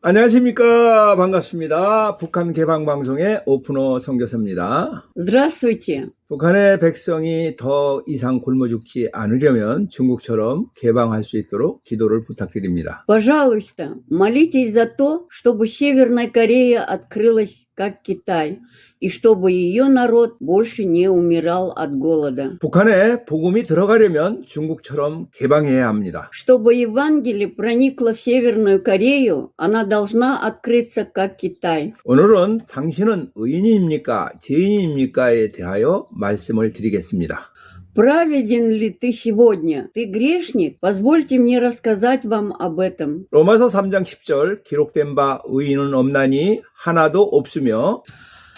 안녕하십니까. 반갑습니다. 북한 개방방송의 오프너 선교사입니다. Здравствуйте. 북한의 백성이 더 이상 굶어 죽지 않으려면 중국처럼 개방할 수 있도록 기도를 부탁드립니다. Пожалуйста, молитесь за то, чтобы Северная Корея открылась как Китай, и чтобы ее народ больше не умирал от голода. 북한에 복음이 들어가려면 중국처럼 개방해야 합니다. Чтобы Евангелие проникло в Северную Корею, она должна открыться как Китай. 오늘은 당신은 의인입니까? 죄인입니까에 대하여 말씀을 드리겠습니다. Праведен ли ты сегодня? Ты грешник? Позвольте мне рассказать вам об этом. 로마서 3장 10절 기록된 바 의인은 없나니 하나도 없으며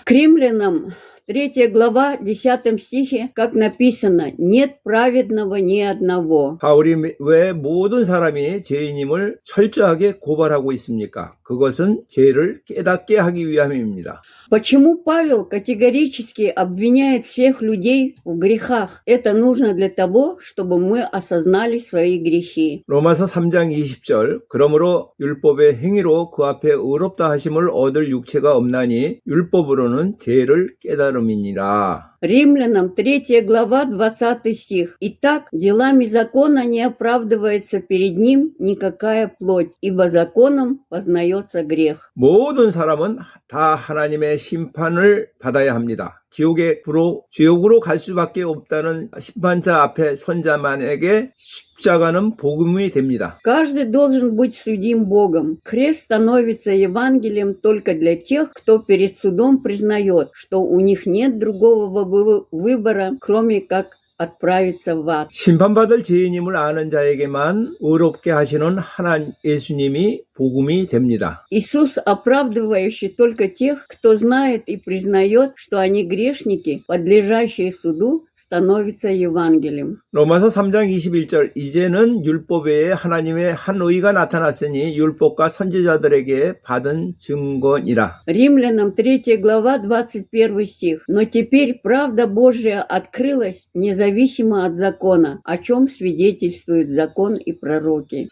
К римлянам 3 глава, 10 стихе, как написано, «Нет праведного ни одного». 바울이 왜 모든 사람이 죄인임을 철저하게 고발하고 있습니까? 그것은 죄를 깨닫게 하기 위함입니다. Почему Павел категорически обвиняет всех людей в грехах? Это нужно для того, чтобы мы осознали свои грехи. 로마서 3장 20절 그러므로 율법의 행위로 그 앞에 의롭다 하심을 얻을 육체가 없나니 율법으로는 죄를 깨달음이니라. Римлянам 3 глава, 20 стих. «Итак, делами закона не оправдывается перед ним никакая плоть, ибо законом познается грех». 모든 사람은 다 하나님의 심판을 받아야 합니다. 지옥으로 갈 수밖에 없다는 심판자 앞에 선 자만에게 십자가는 복음이 됩니다. Каждый должен быть судим Богом. Крест становится Евангелием только для тех, кто перед судом признает, что у них нет другого выбора, кроме как отправиться в ад. 심판받을 죄인임을 아는 자에게만 의롭게 하시는 하나님 예수님이 복음이 됩니다. Иисус, оправдывающий только тех, кто знает и признает, что они грешники, подлежащие суду, становится Евангелием. 로마서 3장 21절 이제는 율법 외에 하나님의 한 의가 나타났으니 율법과 선지자들에게 받은 증거니라. Римлянам 3 глава, 21 стих. «Но теперь правда Божия открылась независимо от закона, о чем свидетельствуют закон и пророки».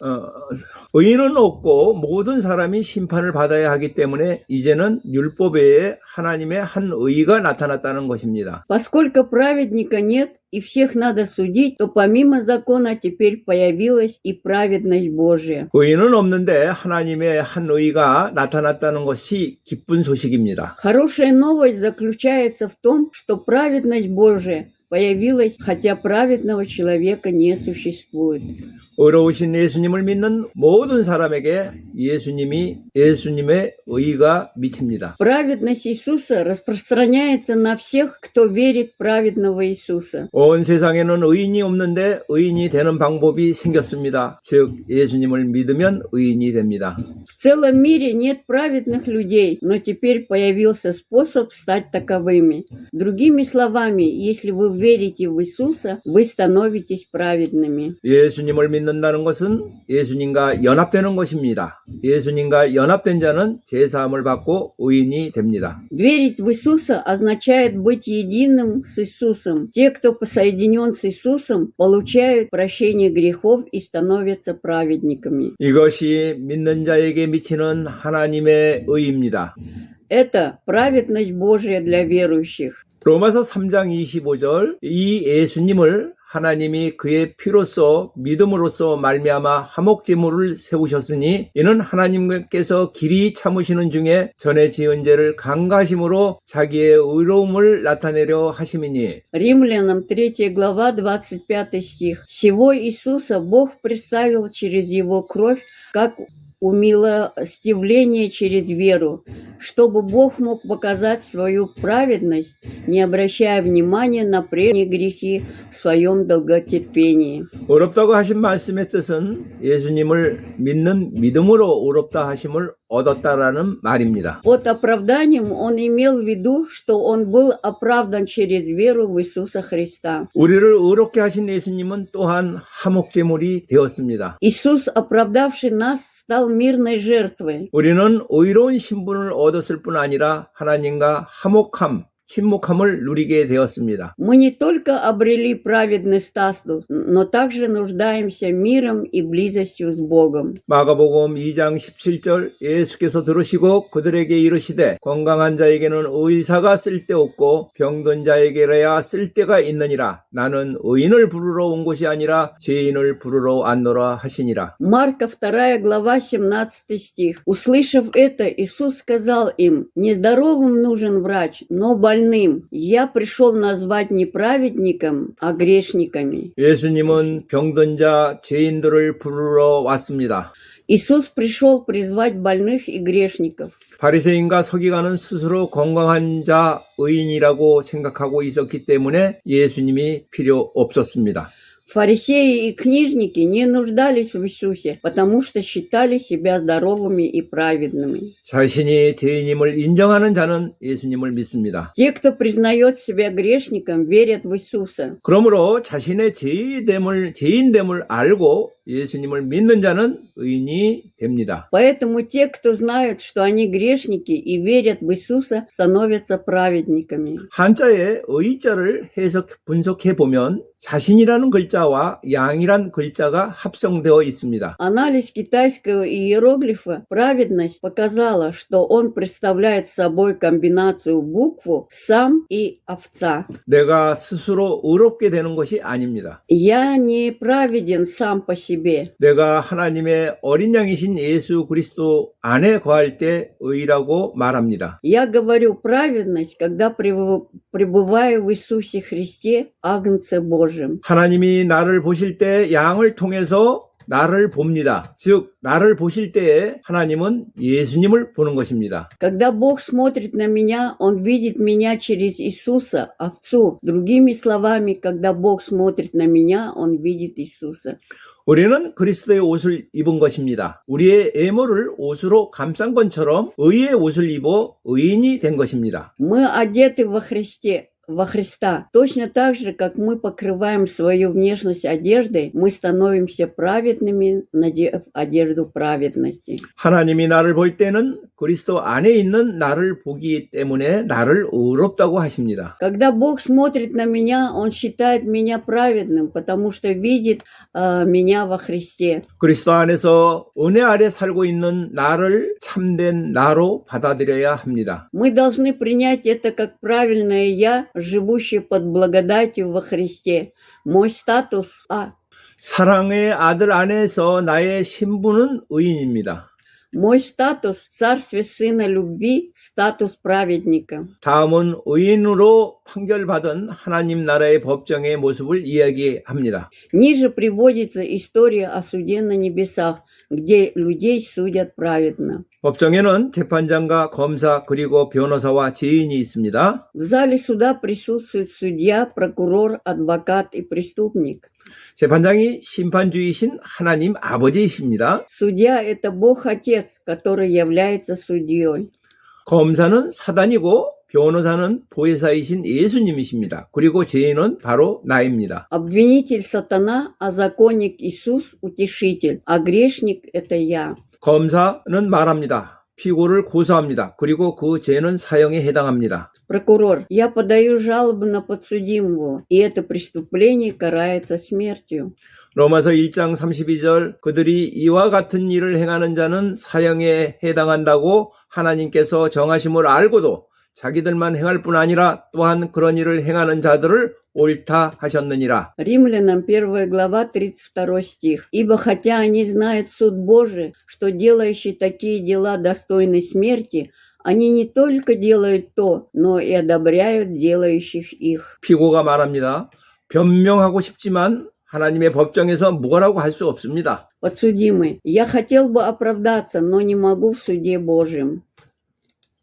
의인은 없고 모든 사람이 심판을 받아야 하기 때문에 이제는 율법 외에 하나님의 한 의가 나타났다는 것입니다. Поскольку праведника нет, и всех надо судить, то помимо закона теперь появилась и праведность Божия. 의인은 없는데 하나님의 한 의가 나타났다는 것이 기쁜 소식입니다. Хорошая новость заключается в том, что праведность Божия появилась, хотя праведного человека не существует. 의로우신 예수님을 믿는 모든 사람에게 예수님의 의가 미칩니다. Праведность Иисуса распространяется на всех, кто верит в праведного Иисуса. 온 세상에는 의인이 없는데 의인이 되는 방법이 생겼습니다. 즉 예수님을 믿으면 의인이 됩니다. В целом мире нет праведных людей, но теперь появился способ стать таковыми. Другими словами, если вы верите в Иисуса, вы становитесь праведными. 예수님을 믿는다는 것은 예수님과 연합되는 것입니다. 예수님과 연합된 자는 제사함을 받고 의인이 됩니다. Верить в Иисуса означает быть единым с Иисусом. Те, кто соединен с Иисусом, получают прощение грехов и становятся праведниками. 이것이 믿는 자에게 미치는 하나님의 의입니다. Это праведность Божия для верующих. 로마서 3장 25절 이 예수님을 하나님이 그의 피로써 믿음으로써 말미암아 화목제물을 세우셨으니 이는 하나님께서 길이 참으시는 중에 전에 지은 죄를 강가심으로 자기의 의로움을 나타내려 하심이니. Римлянам 3 глава 25 стих. Сего Иисуса Бог представил через Его кровь, как умилостивление через веру, чтобы Бог мог показать свою праведность, не обращая внимания на прежние грехи в своем долготерпении. 어렵다고 하신 말씀의 뜻은 예수님을 믿는 믿음으로 어렵다 하심을 얻었다라는 말입니다. Под оправданием он имел в виду, что он был оправдан через веру в Иисуса Христа. 우리를 의롭게 하신 예수님은 또한 화목제물이 되었습니다. Иисус, оправдавший нас, стал мирной жертвой. 우리는 의로운 신분을 얻었을 뿐 아니라 하나님과 화목함, 침묵함을 누리게 되었습니다. Мы не только обрели праведный статус, но также нуждаемся миром и близостью с Богом. 마가복음 2장 17절 예수께서 들으시고 그들에게 이르시되 건강한 자에게는 의사가 쓸데없고 병든 자에게라야 쓸데가 있느니라. 나는 의인을 부르러 온 것이 아니라 죄인을 부르러 왔노라 하시니라. Марка 2 глава 17 стих. Услышав это, Иисус сказал им: «Нездоровым нужен врач, но больным. Я пришел назвать не праведником, а грешниками». 예수님은 병든 자 죄인들을 부르러 왔습니다. Иисус пришел призвать больных и грешников. 바리새인과 서기관은 스스로 건강한 자 의인이라고 생각하고 있었기 때문에 예수님이 필요 없었습니다. Фарисеи и книжники не нуждались в Иисусе, потому что считали себя здоровыми и праведными. 자신이 죄인임을 인정하는 자는 예수님을 믿습니다. Те, кто признает себя грешником, верят в Иисуса. 그러므로 자신의 죄인됨을 알고 예수님을 믿는 자는 의인이 됩니다. Поэтому те, кто знают, что они грешники и верят в Иисуса, становятся праведниками. 한자의 의자를 분석해 보면 자신이라는 글자와 양이란 글자가 합성되어 있습니다. Анализ китайского иероглифа «праведность» показала, что он представляет собой комбинацию букву «сам» и «овца». 내가 스스로 의롭게 되는 것이 아닙니다. Я не праведен сам по себе. 내가 하나님의 어린 양이신 예수 그리스도 안에 거할 때 의라고 말합니다. Я говорю праведность, когда пребываю в Иисусе Христе, Агнце Божьем. 하나님이 나를 보실 때 양을 통해서 나를 봅니다. 즉 나를 보실 때에 하나님은 예수님을 보는 것입니다. Когда Бог смотрит на меня, Он видит меня через Иисуса, овцу. Другими словами, когда Бог смотрит на меня, Он видит Иисуса. 우리는 그리스도의 옷을 입은 것입니다. 우리의 애모를 옷으로 감싼 것처럼 의의 옷을 입어 의인이 된 것입니다. Мы одеты во Христа. Точно так же, как мы покрываем свою внешность одеждой, мы становимся праведными, надев одежду праведности. 하나님이 나를 볼 때는 그리스도 안에 있는 나를 보기 때문에 나를 의롭다고 하십니다. Когда Бог смотрит на меня, Он считает меня праведным, потому что видит меня во Христе. 그리스도 안에서 은혜 아래 살고 있는 на를 참된 나로 받아들여야 합니다. Мы должны принять это как правильное «я», живущее под благодатью во Христе. Мой статус 사랑의 아들 안에서 나의 신분은 의인입니다. Мой статус в царстве Сына Любви, статус праведника. 다음은 의인으로 판결받은 하나님 나라의 법정의 모습을 이야기합니다. Ниже приводится история о суде на небесах, где людей судят праведно. 법정에는 재판장과 검사 그리고 변호사와 죄인이 있습니다. В зале суда присутствует судья, прокурор, адвокат и преступник. 재판장이 심판주이신 하나님 아버지이십니다. Судья – это Бог-Отец, который является судьей. 검사는 사단이고 변호사는 보혜사이신 예수님이십니다. 그리고 죄인은 바로 나입니다. Обвинитель – сатана, а законник – Иисус, утешитель, а грешник – это я. 검사는 말합니다. 피고를 고소합니다. 그리고 그 죄는 사형에 해당합니다. Прокурор, я подаю жалобу на подсудимого, и это преступление карается смертью. 로마서 1장 32절 그들이 이와 같은 일을 행하는 자는 사형에 해당한다고 하나님께서 정하심을 알고도 자기들만 행할 뿐 아니라 또한 그런 일을 행하는 자들을 옳다 하셨느니라. Римлянам 1 глава 32 стих. «Ибо хотя они знают суд Божий, что делающие такие дела достойны смерти, они не только делают то, но и одобряют делающих их». 피고가 말합니다. 변명하고 싶지만 하나님의 법정에서 뭐라고 할 수 없습니다. Подсудимый, я хотел бы оправдаться, но не могу в суде Божьем.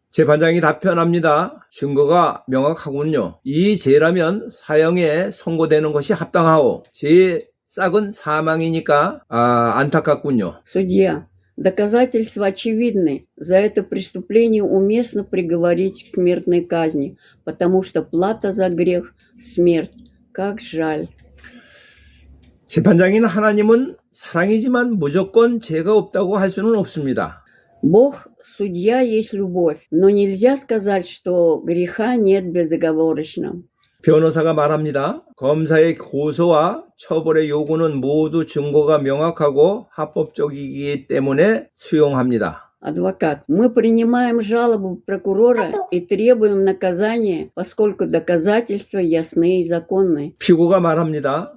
재판장이 답변합니다. 증거가 명확하군요. 이 죄라면 사형에 선고되는 것이 합당하오. 죄의 싹은 사망이니까 안타깝군요. Судья, доказательства очевидны. За это преступление уместно приговорить к смертной казни, потому что плата за грех – смерть. Как жаль. 재판장인 하나님은 사랑이지만 무조건 죄가 없다고 할 수는 없습니다. Бог, судья, есть любовь, но нельзя сказать, что греха нет безоговорочно. 변호사가 말합니다. 검사의 고소와 처벌의 요구는 모두 증거가 명확하고 합법적이기 때문에 수용합니다. Адвокат, мы принимаем жалобу прокурора и требуем наказания, поскольку доказательства ясны и законны. 피고가 말합니다.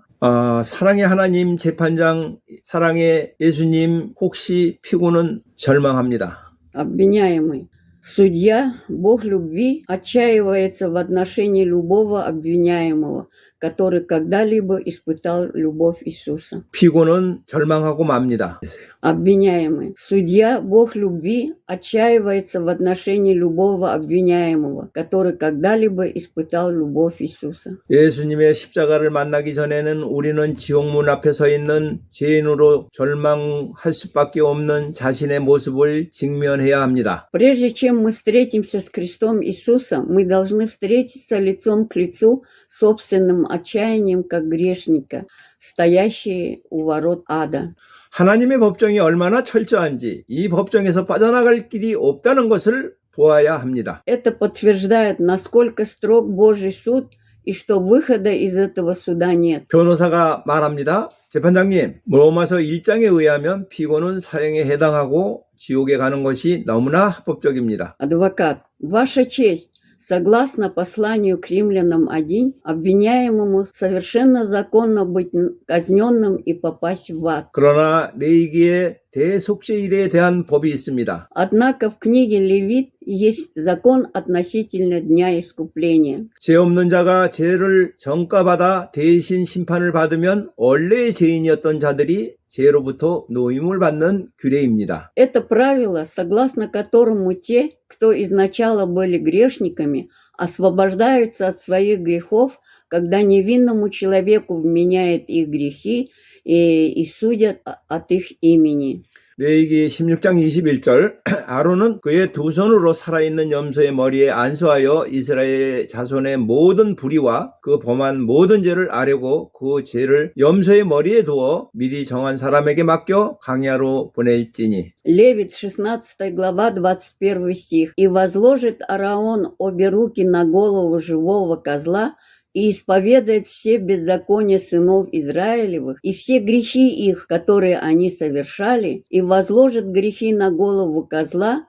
사랑의 하나님 재판장, 사랑의 예수님, 혹시 피고는 절망합니다. Обвиняемый. Судья, Бог любви, отчаивается в отношении любого обвиняемого, который когда-либо испытал любовь Иисуса. 피고는 절망하고 맙니다. Обвиняемый. Судья, Бог любви, отчаивается в отношении любого обвиняемого, который когда-либо испытал любовь Иисуса. 예수님의 십자가를 만나기 전에는 우리는 지옥문 앞에 서 있는 죄인으로 절망할 수밖에 없는 자신의 모습을 직면해야 합니다. Прежде чем мы встретимся с крестом Иисуса, мы должны встретиться лицом к лицу с собственным отчаянием, как грешника, стоящие у ворот ада. 하나님의 법정이 얼마나 철저한지 이 법정에서 빠져나갈 길이 없다는 것을 보아야 합니다. Это подтверждает, насколько строг Божий суд и что выхода из этого суда нет. 변호사가 말합니다. 재판장님, 로마서 1장에 의하면 피고는 사형에 해당하고 지옥에 가는 것이 너무나 합법적입니다. Адвокат, Ваша честь, согласно посланию к римлянам 1, обвиняемому совершенно законно быть казненным и попасть в ад. 그러나 레위기에 대속죄일에 대한 법이 있습니다. Однако в книге Левит есть закон относительно Дня Искупления. 죄 없는 자가 죄를 전가받아 대신 심판을 받으면 원래의 죄인이었던 자들이 죄로부터 노임을 받는 규례입니다. Это правило, согласно которому те, кто изначально были грешниками, освобождаются от своих грехов, когда невинному человеку вменяют их грехи и судят от их имени. 레위기 16장 21절 아론은 그의 두 손으로 살아있는 염소의 머리에 안수하여 이스라엘 자손의 모든 불의와 그 범한 모든 죄를 아뢰고 그 죄를 염소의 머리에 두어 미리 정한 사람에게 맡겨 광야로 보낼지니. Левит 16 глава 21 стих. «И возложит Ааron обе руки на голову живого козла, и исповедает все беззакония сынов Израилевых и все грехи их, которые они совершали, и возложит грехи на голову козла,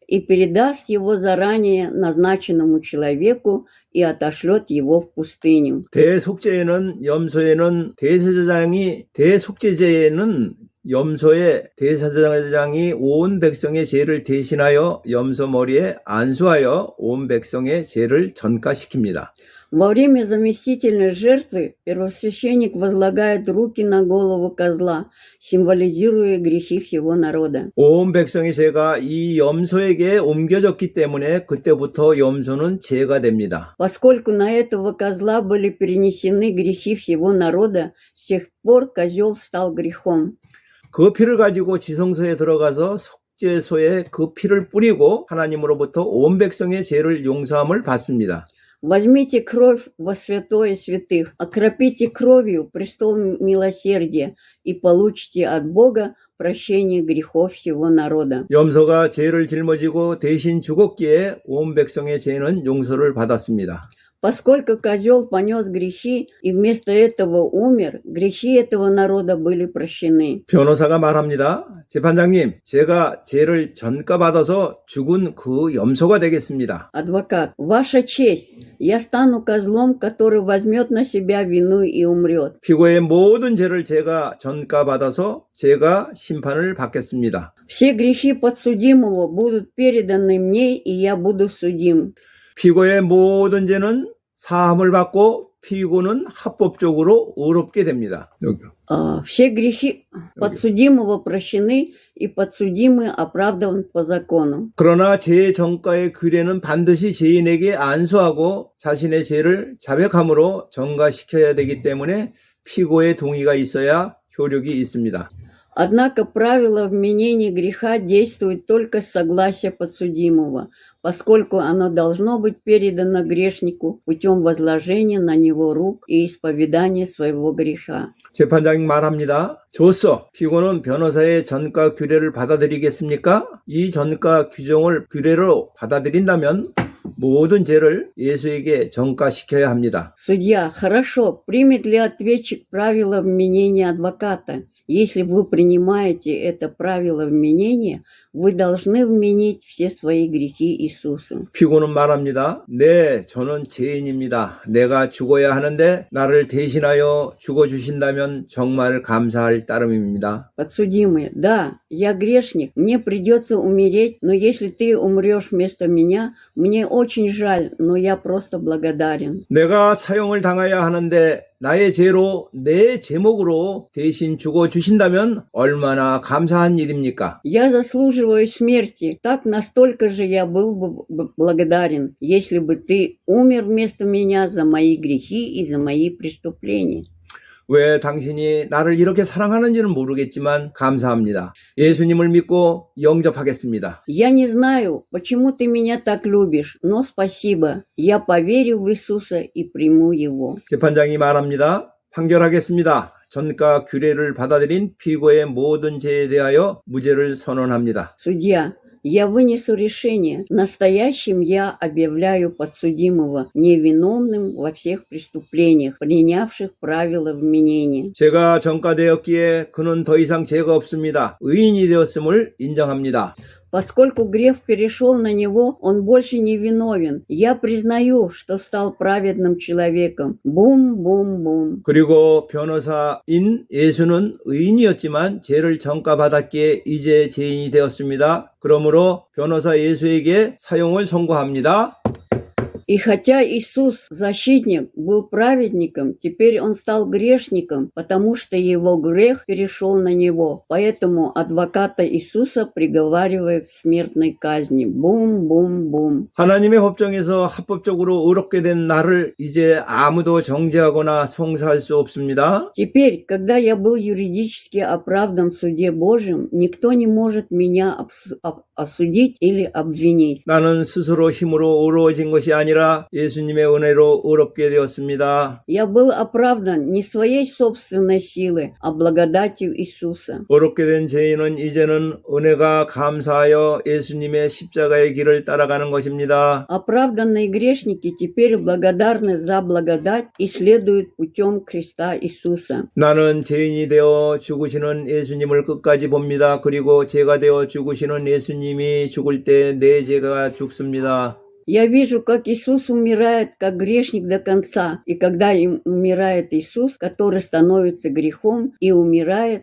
и передаст его заранее назначенному человеку, и отошлет его в пустыню». 대속죄에는 염소에는 대속죄제에는 염소의 대제사장이 온 백성의 죄를 대신하여 염소 머리에 안수하여 온 백성의 죄를 전가시킵니다. Во время заместительной жертвы первосвященник возлагает руки на голову козла, символизируя грехи всего народа. 온 백성의 죄가 이 염소에게 옮겨졌기 때문에 그때부터 염소는 죄가 됩니다. Поскольку на этого козла были перенесены грехи всего народа, с тех пор козел стал грехом. 그 피를 가지고 지성소에 들어가서 속죄소에 그 피를 뿌리고 하나님으로부터 온 백성의 죄를 용서함을 받습니다. Возьмите кровь во святое святых, окропите кровью престол милосердия и получите от Бога прощение грехов всего народа. 염소가 죄를 짊어지고 대신 죽었기에 온 백성의 죄는 용서를 받았습니다. Поскольку козел понес грехи и вместо этого умер, грехи этого народа были прощены. 변호사가 말합니다. 재판장님, 제가 죄를 전가받아서 죽은 그 염소가 되겠습니다. Адвокат, Ваша честь, я стану козлом, который возьмет на себя вину и умрет. 피고의 모든 죄를 제가 전가받아서 제가 심판을 받겠습니다. Все грехи подсудимого будут переданы мне, и я буду судим. 피고의 모든 죄는 사함을 받고 피고는 합법적으로 의롭게 됩니다. 여기요. Все грехи подсудимого прощены, и подсудимый оправдан по закону. 그러나 죄 전가의 규례는 반드시 죄인에게 안수하고 자신의 죄를 자백함으로 전가시켜야 되기 때문에 피고의 동의가 있어야 효력이 있습니다. Однако правило вменения греха действует только с согласия подсудимого, поскольку оно должно быть передано грешнику путем возложения на него рук и исповедания своего греха. 재판장이 말합니다. 좋소. 피고는 변호사의 전가 규례를 받아들이겠습니까? 이 전가 규례로 받아들인다면 모든 죄를 예수에게 전가시켜야 합니다. Судья, хорошо, примет ли ответчик правило вменения адвоката? Если вы принимаете это правило вменения, вы должны вменить все свои грехи Иисусу. 피고는 말합니다. 네, 저는 죄인입니다. 내가 죽어야 하는데 나를 대신하여 죽어주신다면 정말 감사할 따름입니다. Подсудимый, да, я грешник, мне придется умереть, но если ты умрешь вместо меня, мне очень жаль, но я просто благодарен. 내가 사형을 당해야 하는데 나의 죄로 내 제목으로 대신 죽어주신다면 얼마나 감사한 일입니까? Я заслуживаю смерти, так настолько же я был бы благодарен, если бы ты умер вместо меня за мои грехи и за мои преступления. 왜 당신이 나를 이렇게 사랑하는지는 모르겠지만 감사합니다. 예수님을 믿고 영접하겠습니다. Я не знаю, почему ты меня так любишь, но спасибо. Я поверю в Иисуса и приму Его. 재판장이 말합니다. 판결하겠습니다. 전가 규례를 받아들인 피고의 모든 죄에 대하여 무죄를 선언합니다. Судья, я вынесу решение. Настоящим я объявляю подсудимого невиновным во всех преступлениях, принявших правила вменения. 죄가 전가되었기에 그는 더 이상 죄가 없습니다. 의인이 되었음을 인정합니다. Поскольку грех перешел на него, он больше не виновен. Я признаю, что стал праведным человеком. Бум-бум-бум. 그리고 변호사인 예수는 의인이었지만 죄를 전가받았기에 이제 죄인이 되었습니다. 그러므로 변호사 예수에게 사형을 선고합니다. И хотя Иисус, защитник, был праведником, теперь он стал грешником, потому что его грех перешел на него. Поэтому адвоката Иисуса приговаривают к смертной казни. Бум-бум-бум. 하나님의 법정에서 합법적으로 의롭게 된 나를 이제 아무도 정죄하거나 송사할 수 없습니다. Теперь, когда я был юридически оправдан в суде Божьем, никто не может меня осудить или обвинить. 나는 스스로 힘으로 의로워진 것이 아니라 예수님의 은혜로 의롭게 되었습니다. Я был оправдан не своей собственной силой, а благодатью Иисуса. 의롭게 된 죄인은 이제는 은혜가 감사하여 예수님의 십자가의 길을 따라가는 것입니다. Оправданные грешники теперь благодарны за благодать и следуют путем креста Иисуса. 나는 죄인이 되어 죽으시는 예수님을 끝까지 봅니다. 그리고 죄가 되어 죽으시는 예수님이 죽을 때 내 죄가 죽습니다. Я вижу, как Иисус умирает как грешник до конца, и когда им умирает Иисус, который становится грехом, и умирает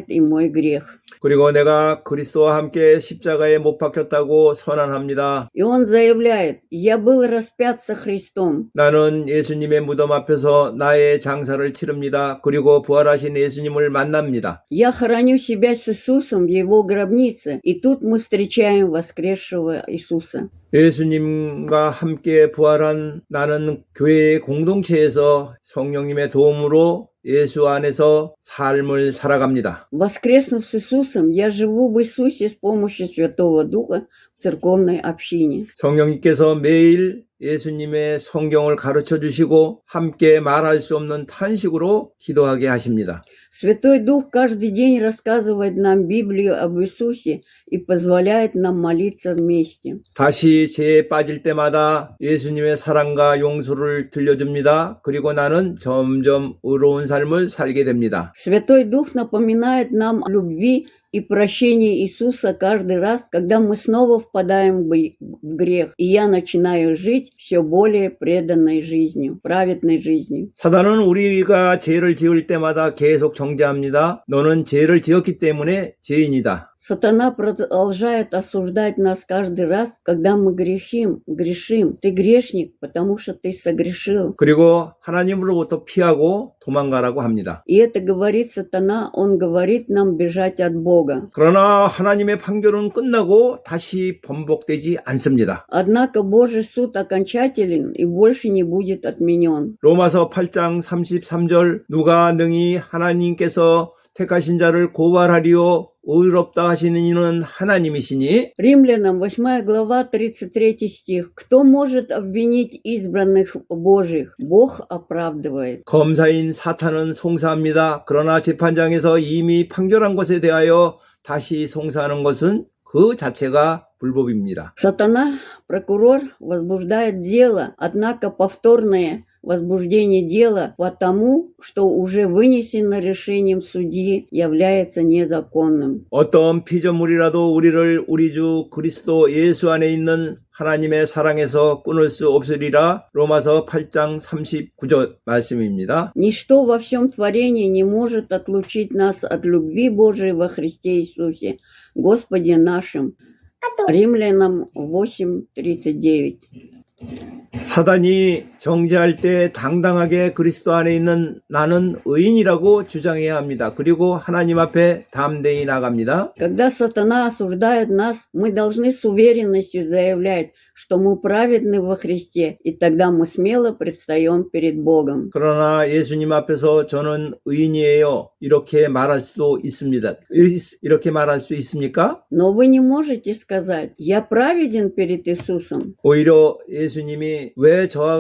и мой грех. 그리고 내가 그리스도와 함께 십자가에 못 박혔다고 선언합니다. И он заявляет, я был распят со Христом. 나는 예수님의 무덤 앞에서 나의 장사를 치릅니다. 그리고 부활하신 예수님을 만납니다. Я хороню себя с Иисусом в его гробнице, и тут мы встречаем воскресшего Иисуса. 예수님과 함께 부활한 나는 교회의 공동체에서 성령님의 도움으로 예수 안에서 삶을 살아갑니다. Воскреснув с Иисусом, я живу в Иисусе с помощью Святого Духа в церковной общине. 성령님께서 매일 예수님의 성경을 가르쳐 주시고 함께 말할 수 없는 탄식으로 기도하게 하십니다. Святой Дух каждый день рассказывает нам Библию об Иисусе и позволяет нам молиться вместе. 다시 죄에 빠질 때마다 예수님의 사랑과 용서를 들려줍니다. 그리고 나는 점점 의로운 삶을 살게 됩니다. Святой Дух напоминает нам о любви и прощении Иисуса каждый раз, когда мы снова впадаем в грех, и я начинаю жить все более преданной жизнью, праведной жизнью. 사단은 우리가 죄를 지을 때마다 계속 정죄합니다. 너는 죄를 지었기 때문에 죄인이다. Сатана продолжает осуждать нас каждый раз, когда мы грешим. Ты грешник, потому что ты согрешил. 그리고 하나님으로부터 피하고 도망가라고 합니다. И это говорит сатана, он говорит нам бежать от Бога. 그러나 하나님의 판결은 끝나고 다시 번복되지 않습니다. Однако Божий суд окончателен и больше не будет отменен. 로마서 8장 33절 누가 능히 하나님께서 택하신 자를 고발하리요 의롭다 하시는 이는 하나님이시니 Римлянам 8 глава 33 стих. Кто может обвинить избранных Божьих? Бог оправдывает. 검사인 사탄은 송사합니다. 그러나 재판장에서 이미 판결한 것에 대하여 다시 송사하는 것은 그 자체가 불법입니다. Сатана, прокурор, возбуждает дело, однако повторное возбуждение дела потому, что уже вынесено решением судьи, является незаконным. 어떤 피조물이라도 우리를 우리 주 그리스도 예수 안에 있는 하나님의 사랑에서 끊을 수 없으리라. 로마서 8장 39절 말씀입니다. Ничто во всем творении не может отлучить нас от любви Божией во Христе Иисусе, Господе нашим. Римлянам 8:39. 사단이 정죄할 때 당당하게 그리스도 안에 있는 나는 의인이라고 주장해야 합니다. 그리고 하나님 앞에 담대히 나갑니다. Когда сатана осуждает нас, мы должны с уверенностью заявлять, что мы праведны во Христе, и тогда мы смело предстаем перед Богом. 그러나 예수님 앞에서 저는 의인이에요. 이렇게 말할 수도 있습니다. 이렇게 말할 수 있습니까? Но вы не можете сказать: «Я праведен перед Иисусом». 오히려 예수님 왜 저와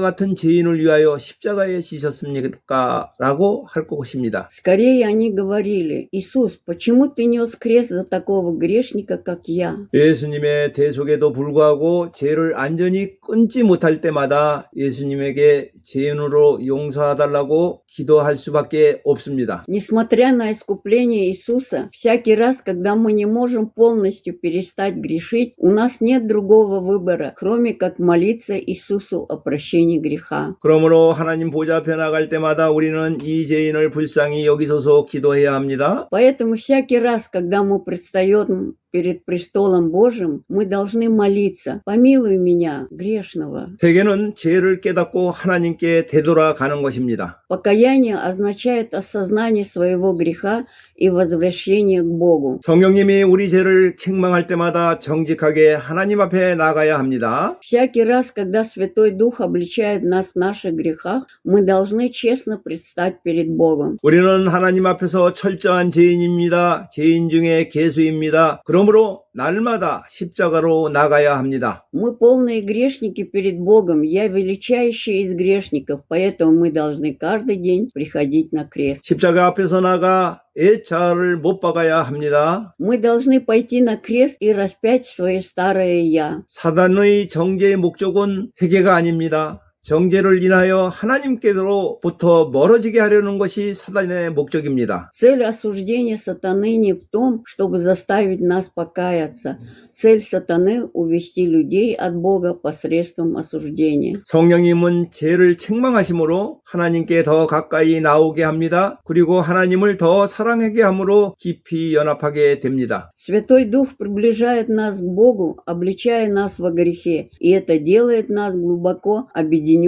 같은 죄인을 위하여 십자가에 지셨습니까? 라고 할 것입니다. Скорее они говорили: «Иисус, почему ты нес крест за такого грешника, как я?» 예수님의 대속에도 불구하고 죄를 안전히 끊지 못할 때마다 예수님에게 죄인으로 용서해달라고 기도할 수밖에 없습니다. Несмотря на искупление Иисуса, всякий раз, когда мы не можем полностью перестать грешить, у нас нет другого выбора, кроме как молиться Иисусу о прощении греха. 그러므로 하나님 보좌 앞에 나갈 때마다 우리는 이 죄인을 불쌍히 여기소서 기도해야 합니다. Поэтому всякий раз, когда мы предстаем перед престолом Божьим, мы должны молиться: «Помилуй меня, грешного». 회개는 죄를 깨닫고 하나님께 되돌아가는 것입니다. Покаяние означает осознание своего греха и возвращение к Богу. 성령님이 우리 죄를 책망할 때마다 정직하게 하나님 앞에 나가야 합니다. Всякий раз, когда Святой Дух обличает нас в наших грехах, мы должны честно предстать перед Богом. 우리는 하나님 앞에서 철저한 죄인입니다. 죄인 중에 괴수입니다. 그러므로 날마다 십자가로 나가야 합니다. Мы полные грешники перед Богом, я величайший из грешников, поэтому мы должны каждый день приходить на крест. 십자가 앞에서 나가 옛자를 못 박아야 합니다. Мы должны пойти на крест и распять свое старое «я». 사단의 정죄의 목적은 회개가 아닙니다. 정죄를 인하여 하나님께로부터 멀어지게 하려는 것이 사단의 목적입니다. Цель осуждения сатаны не в том, чтобы заставить нас покаяться. Цель сатаны – увести людей от Бога посредством осуждения. 성령님은 죄를 책망하심으로 하나님께 더 가까이 나오게 합니다. 그리고 하나님을 더 사랑하게 함으로 깊이 연합하게 됩니다. Святой Дух приближает нас к Богу, обличая нас во грехе, и это делает нас глубоко объединенными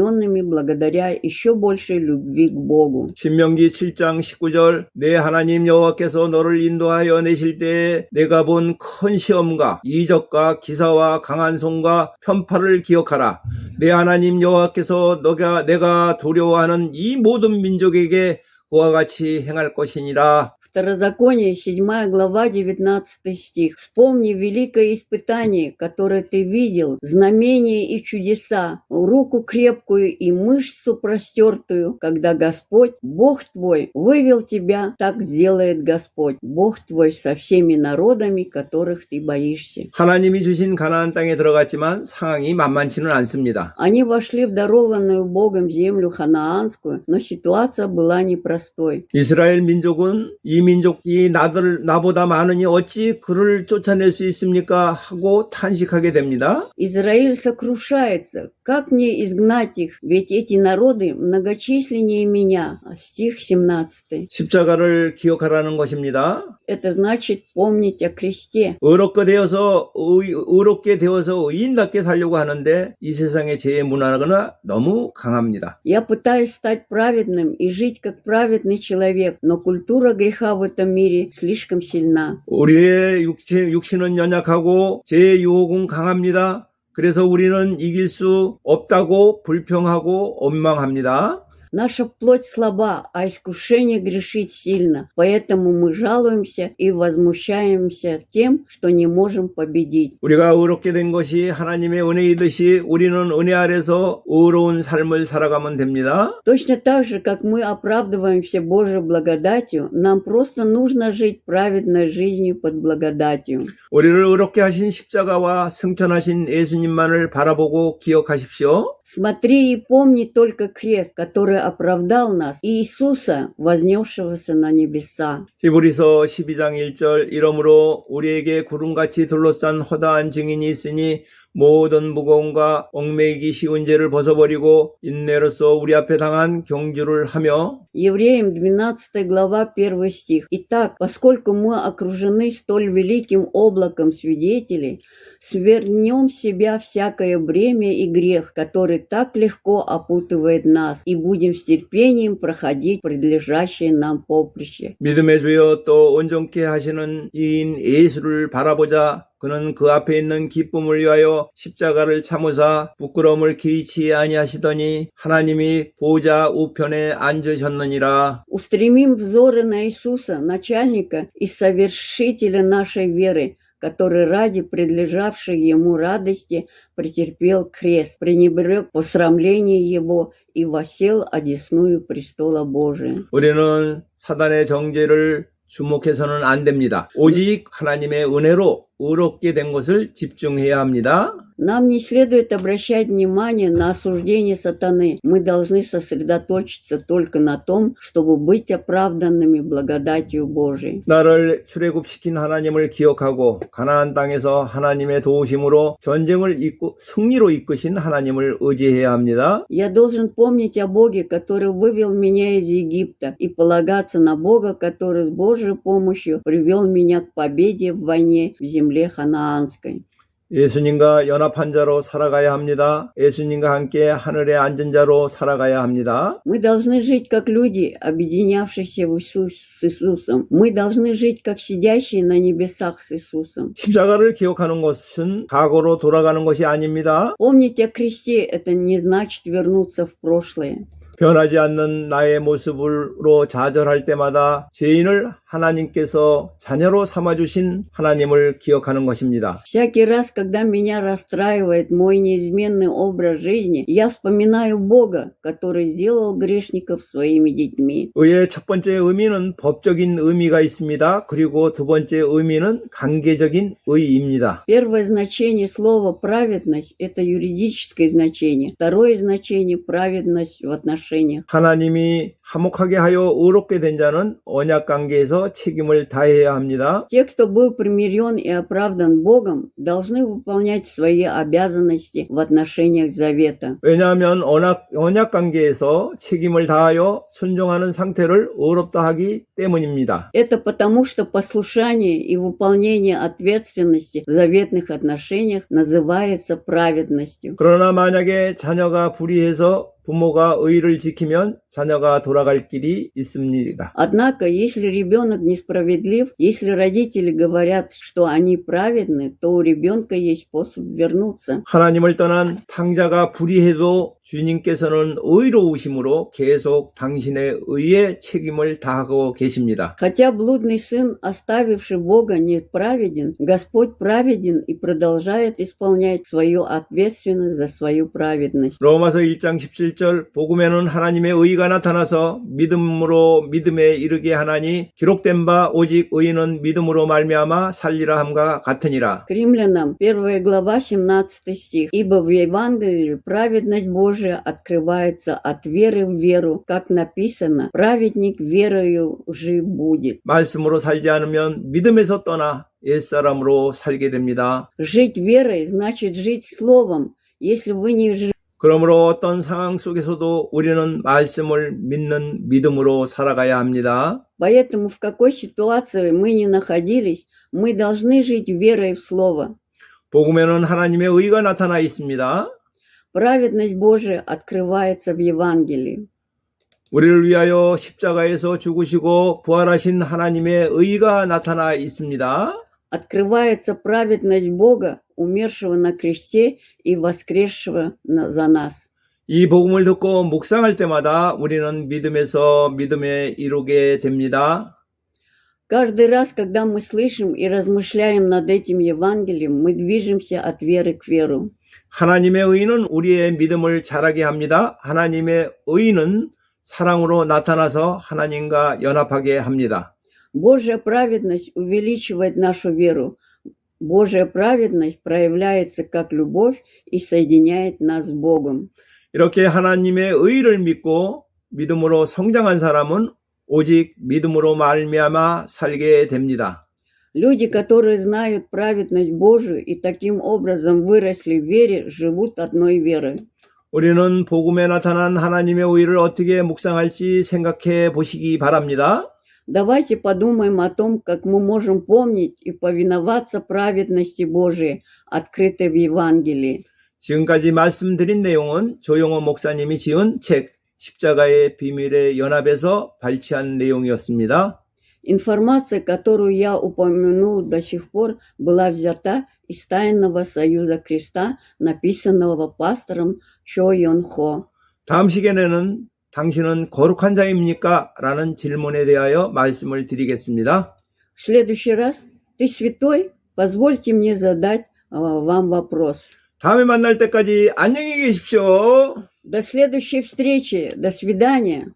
благодаря еще большей любви к Богу. 신명기 7장 19절 내 하나님 여호와께서 너를 인도하여 내실 때에 내가 본 큰 시험과 이적과 기사와 강한 손과 편파를 기억하라. 내 하나님 여호와께서 내가 두려워하는 이 모든 민족에게 그와 같이 행할 것이니라. Второзаконие, 7 глава, 19 стих. «Вспомни великое испытание, которое ты видел, знамения и чудеса, руку крепкую и мышцу простертую, когда Господь, Бог твой, вывел тебя, так сделает Господь, Бог твой со всеми народами, которых ты боишься». 하나님이 주신 가나안 땅에 들어갔지만 상황이 만만치는 않습니다. Они вошли в дарованную Богом землю ханаанскую, но ситуация была непростой. 이스라엘 민족은 이 민족이 나보다 많으니 어찌 그를 쫓아낼 수 있습니까? 하고 탄식하게 됩니다. Израиль сокрушается. Как мне изгнать их? Ведь эти народы многочисленнее меня. Стих 17. 십자가를 기억하라는 것입니다. Это значит помнить о кресте. 의롭게 되어서 의인답게 살려고 하는데 이 세상의 죄의 문화가 너무 강합니다. Я пытаюсь стать праведным и жить как праведный человек, но культура греха в этом мире слишком сильна. 우리의 육신은 연약하고 죄의 유혹은 강합니다. 그래서 우리는 이길 수 없다고 불평하고 원망합니다. Наша плоть слаба, а искушение грешит сильно, поэтому мы жалуемся и возмущаемся тем, что не можем победить. 우리가 의롭게 된 것이 하나님의 은혜이듯이 우리는 은혜 아래서 의로운 삶을 살아가면 됩니다. Точно так же, как мы оправдываемся Божьей благодатью, нам просто нужно жить праведной жизнью под благодатью. 우리를 의롭게 하신 십자가와 승천하신 예수님만을 바라보고 기억하십시오. Смотри и помни только крест, который оправдал нас, и Иисуса, вознесшегося на небеса. 히브리서 12장 1절 이러므로 우리에게 구름같이 둘러싼 허다한 증인이 있으니 모든 무거움과 얽매이기 쉬운 죄를 벗어버리고 인내로서 우리 앞에 당한 경주를 하며 Евреям 12 глава 1 стих. Итак, поскольку мы окружены столь великим облаком свидетелей, свернем с себя всякое бремя и грех, который так легко опутывает нас, и будем с терпением проходить предлежащее нам поприще. 믿음의 주여 또 온전케 하시는 이인 예수를 바라보자. 그는 그 앞에 있는 기쁨을 위하여 십자가를 참으사 부끄러움을 기이치 아니하시더니 하나님이 보좌 우편에 앉으셨느니라. Устремим взоры на Иисуса, начальника и совершителя нашей веры, который ради предлежавшей ему радости претерпел крест, пренебрег посрамление его и воссел одесную престола Божия. 우리는 사단의 정죄를 주목해서는 안 됩니다. 오직 하나님의 은혜로 의롭게 된 것을 집중해야 합니다. Нам не следует обращать внимание на осуждение сатаны. Мы должны сосредоточиться только на том, чтобы быть оправданными благодатью Божией. 나를 출애굽시킨 하나님을 기억하고 가나안 땅에서 하나님의 도우심으로 전쟁을 승리로 이끄신 하나님을 의지해야 합니다. Я должен помнить о Боге, который вывел меня из Египта, и полагаться на Бога, который с Божьей помощью привел меня к победе в войне в земле ханаанской. 예수님과 연합한 자로 살아가야 합니다. 예수님과 함께 하늘에 앉은 자로 살아가야 합니다. Мы должны жить как люди, объединявшиеся с Иисусом. Мы должны жить как сидящие на небесах с Иисусом. 십자가를 기억하는 것은 과거로 돌아가는 것이 아닙니다. Помнить о кресте – это не значит вернуться в прошлое. 변하지 않는 나의 모습으로 좌절할 때마다 죄인을 하나님께서 자녀로 삼아주신 하나님을 기억하는 것입니다. Всякий раз, когда меня расстраивает мой неизменный образ жизни, я вспоминаю Бога, который сделал грешников своими детьми. 의의 첫 번째 의미는 법적인 의미가 있습니다. 그리고 두 번째 의미는 관계적인 의의입니다. Первое значение слова «праведность» – это юридическое значение. Второе значение – праведность в отношениях. 하나님이 화목하게 하여 의롭게 된 자는 언약 관계에서 책임을 다해야 합니다. Те, кто был примирен и оправдан Богом, должны выполнять свои обязанности в отношениях завета. 왜냐하면 언약 관계에서 책임을 다하여 순종하는 상태를 의롭다 하기 때문입니다. Это потому, что послушание и выполнение ответственности в заветных отношениях называется праведностью. 그러나 만약에 자녀가 불의해서 부모가 의를 지키면 자녀가 돌아갈 길이 있습니다. Однако, если ребенок несправедлив, если родители говорят, что они праведны, то у ребенка есть способ вернуться. 하나님을 떠난 탕자가 불의해도 주님께서는 의로우심으로 계속 당신의 의의 책임을 다하고 계십니다. Хотя блудный сын, оставивший Бога, не праведен, Господь праведен и продолжает исполнять свою ответственность за свою праведность. 로마서 1장 17절 복음에는 하나님의 의가 나타나서 믿음으로 믿음에 이르게 하나니 기록된 바 오직 의인은 믿음으로 말미암아 살리라 함과 같으니라. К римлянам 1 глава 17 стих. Ибо в Евангелии праведность Божия открывается от веры в веру, как написано, праведник верою жив будет. 말씀으로 살지 않으면 믿음에서 떠나 옛사람으로 살게 됩니다. Жить верой значит жить словом. Если вы не живете, 그러므로 어떤 상황 속에서도 우리는 말씀을 믿는 믿음으로 살아가야 합니다. поэтому в какой ситуации мы ни находились, мы должны жить верой в слово. 복음에는 하나님의 의가 나타나 있습니다. Праведность Божия открывается в Евангелии. 우리를 위하여 십자가에서 죽으시고 부활하신 하나님의 의가 나타나 있습니다. Открывается праведность Бога, умершего на кресте и воскресшего за нас. 이 복음을 듣고 묵상할 때마다 우리는 믿음에서 믿음에 이르게 됩니다. Каждый раз, когда мы слышим и размышляем над этим Евангелием, мы движемся от веры к веру. 하나님의 의는 우리의 믿음을 자라게 합니다. 하나님의 의는 사랑으로 나타나서 하나님과 연합하게 합니다. Божья праведность увеличивает нашу веру. Божья праведность проявляется как любовь и соединяет нас с Богом. 이렇게 하나님의 의를 믿고 믿음으로 성장한 사람은 오직 믿음으로 말미암아 살게 됩니다. Люди, которые знают праведность Божию и таким образом выросли в вере, живут одной верой. 우리는 복음에 나타난 하나님의 의를 어떻게 묵상할지 생각해 보시기 바랍니다. Давайте подумаем о том, как мы можем помнить и повиноваться праведности Божией, открытой в Евангелии. 지금까지 말씀드린 내용은 조용호 목사님이 지은 책 십자가의 비밀의 연합에서 발췌한 내용이었습니다. Информация, которую я упомянул до сих пор, была взята из Тайного Союза Креста, написанного пастором Чо Йон Хо. 다음 시간에는 당신은 거룩한 자입니까? 라는 질문에 대하여 말씀을 드리겠습니다. В следующий раз, ты святой? Позвольте мне задать вам вопрос. 다음에 만날 때까지 안녕히 계십시오. До следующей встречи. До свидания.